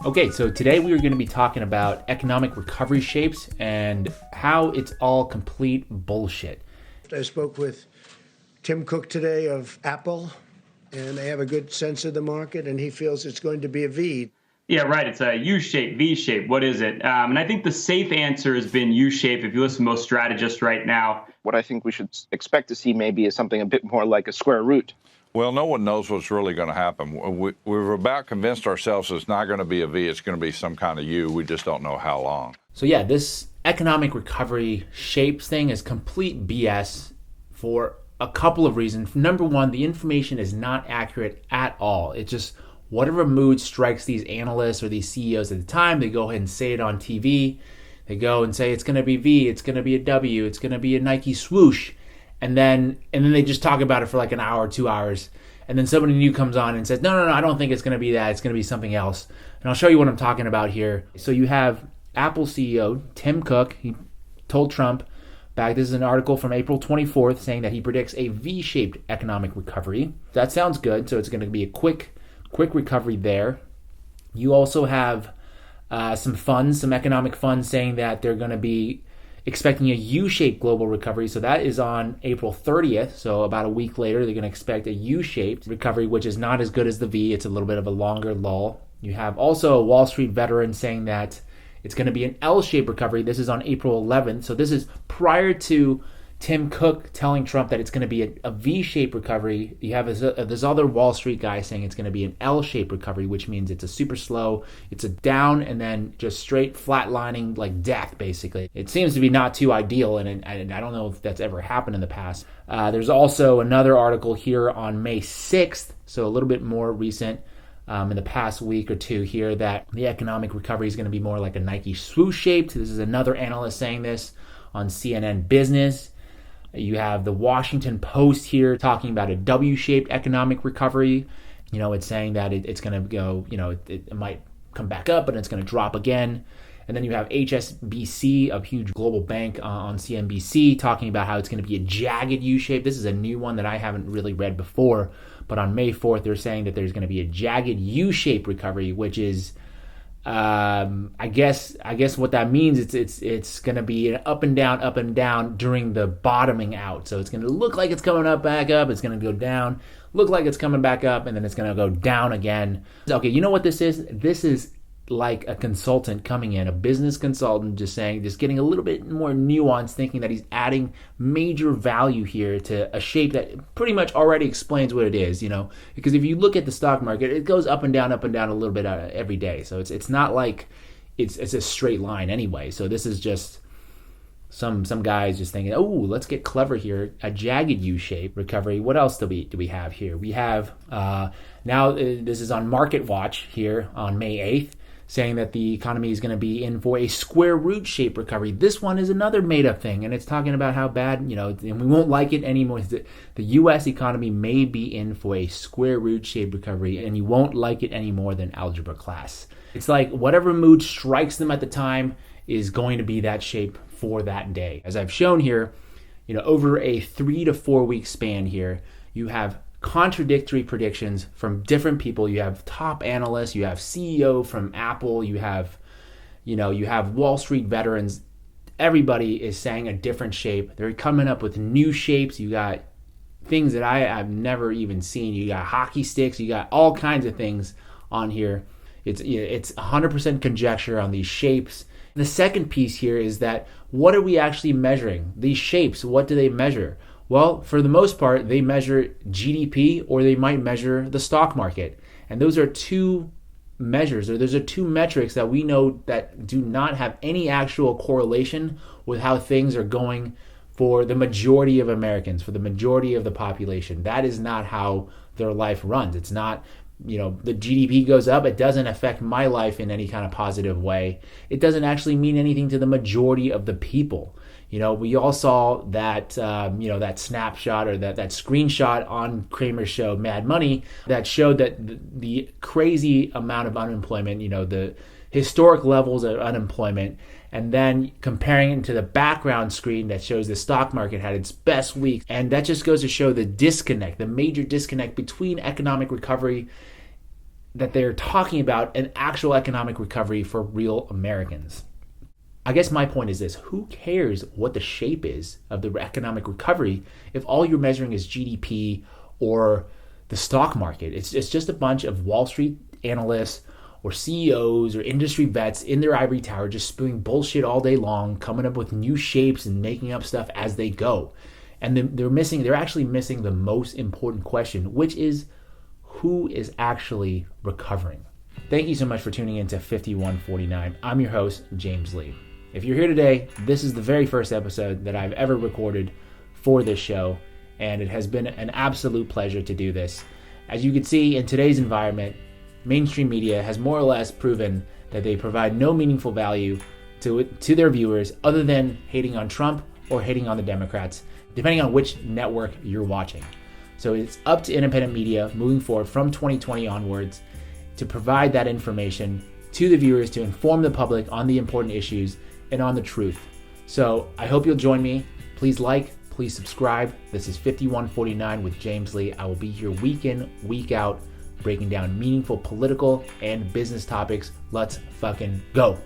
Okay, so today we are going to be talking about economic recovery shapes and how it's all complete bullshit. I spoke with Tim Cook today of Apple, and they have a good sense of the market, and he feels it's going to be a V. Yeah, right. It's a U-shape, V-shape. What is it? And I think the safe answer has been U-shape. If you listen to most strategists right now, what I think we should expect to see maybe is something a bit more like a square root. Well, no one knows what's really going to happen. We've about convinced ourselves it's not going to be a V, it's going to be some kind of U. We just don't know how long. So yeah, this economic recovery shapes thing is complete BS for a couple of reasons. Number one, the information is not accurate at all. It's just whatever mood strikes these analysts or these CEOs at the time, they go ahead and say it on TV. They go and say it's going to be V, it's going to be a W, it's going to be a Nike swoosh. And then they just talk about it for like an hour, 2 hours. And then somebody new comes on and says, no, I don't think it's going to be that. It's going to be something else. And I'll show you what I'm talking about here. So you have Apple CEO Tim Cook. He told Trump back, this is an article from April 24th, saying that he predicts a V-shaped economic recovery. That sounds good. So it's going to be a quick recovery there. You also have some economic funds saying that they're going to be expecting a U-shaped global recovery. So that is on April 30th. So about a week later, they're going to expect a U-shaped recovery, which is not as good as the V. It's a little bit of a longer lull. You have also a Wall Street veteran saying that it's going to be an L-shaped recovery. This is on April 11th. So this is prior to Tim Cook telling Trump that it's going to be a V-shaped recovery. You have this other Wall Street guy saying it's going to be an L-shaped recovery, which means it's a super slow, it's a down and then just straight flatlining like death, basically. It seems to be not too ideal, and I don't know if that's ever happened in the past. There's also another article here on May 6th, so a little bit more recent, in the past week or two here, that the economic recovery is going to be more like a Nike swoosh shaped. This is another analyst saying this on CNN Business. You have the Washington Post here talking about a W-shaped economic recovery. You know, it's saying that it's going to go, it might come back up, but it's going to drop again. And then you have HSBC, a huge global bank on CNBC, talking about how it's going to be a jagged U-shape. This is a new one that I haven't really read before. But on May 4th, they're saying that there's going to be a jagged U-shaped recovery, which is, I guess what that means, it's going to be an up and down during the bottoming out. So it's going to look like it's coming up, back up. It's going to go down, look like it's coming back up, and then it's going to go down again. Okay, you know what this is? This is like a consultant coming in, a business consultant, just getting a little bit more nuance, thinking that he's adding major value here to a shape that pretty much already explains what it is, because if you look at the stock market, it goes up and down a little bit every day. So it's not like it's a straight line anyway. So this is just some guys just thinking, oh, let's get clever here, a jagged U-shape recovery. What else do we have here? We have now this is on Market Watch here on May 8th. Saying that the economy is going to be in for a square root shape recovery. This one is another made up thing, and it's talking about how bad, and we won't like it anymore. The U.S. economy may be in for a square root shape recovery, and you won't like it any more than algebra class. It's like whatever mood strikes them at the time is going to be that shape for that day. As I've shown here, over a 3 to 4 week span here, you have contradictory predictions from different people. You have top analysts, you have CEO from Apple, you have Wall Street veterans. Everybody is saying a different shape. They're coming up with new shapes. You got things that I've never even seen. You got hockey sticks, you got all kinds of things on here. It's 100% conjecture on these shapes. The second piece here is that what are we actually measuring? These shapes, what do they measure? Well, for the most part, they measure GDP or they might measure the stock market. And those are two measures, or those are two metrics that we know that do not have any actual correlation with how things are going for the majority of Americans, for the majority of the population. That is not how their life runs. It's not, the GDP goes up. It doesn't affect my life in any kind of positive way. It doesn't actually mean anything to the majority of the people. We all saw that, that snapshot or that screenshot on Kramer's show, Mad Money, that showed that the crazy amount of unemployment, the historic levels of unemployment, and then comparing it to the background screen that shows the stock market had its best week. And that just goes to show the disconnect, the major disconnect between economic recovery that they're talking about an actual economic recovery for real Americans. I guess my point is this: who cares what the shape is of the economic recovery if all you're measuring is GDP or the stock market? It's just a bunch of Wall Street analysts or CEOs or industry vets in their ivory tower just spewing bullshit all day long, coming up with new shapes and making up stuff as they go. And they're actually missing the most important question, which is who is actually recovering. Thank you so much for tuning in to 5149. I'm your host, James Lee. If you're here today, this is the very first episode that I've ever recorded for this show, and it has been an absolute pleasure to do this. As you can see, in today's environment, mainstream media has more or less proven that they provide no meaningful value to their viewers other than hating on Trump or hating on the Democrats, depending on which network you're watching. So it's up to independent media moving forward from 2020 onwards to provide that information to the viewers, to inform the public on the important issues and on the truth. So I hope you'll join me. Please like, please subscribe. This is 5149 with James Lee. I will be here week in, week out, breaking down meaningful political and business topics. Let's fucking go.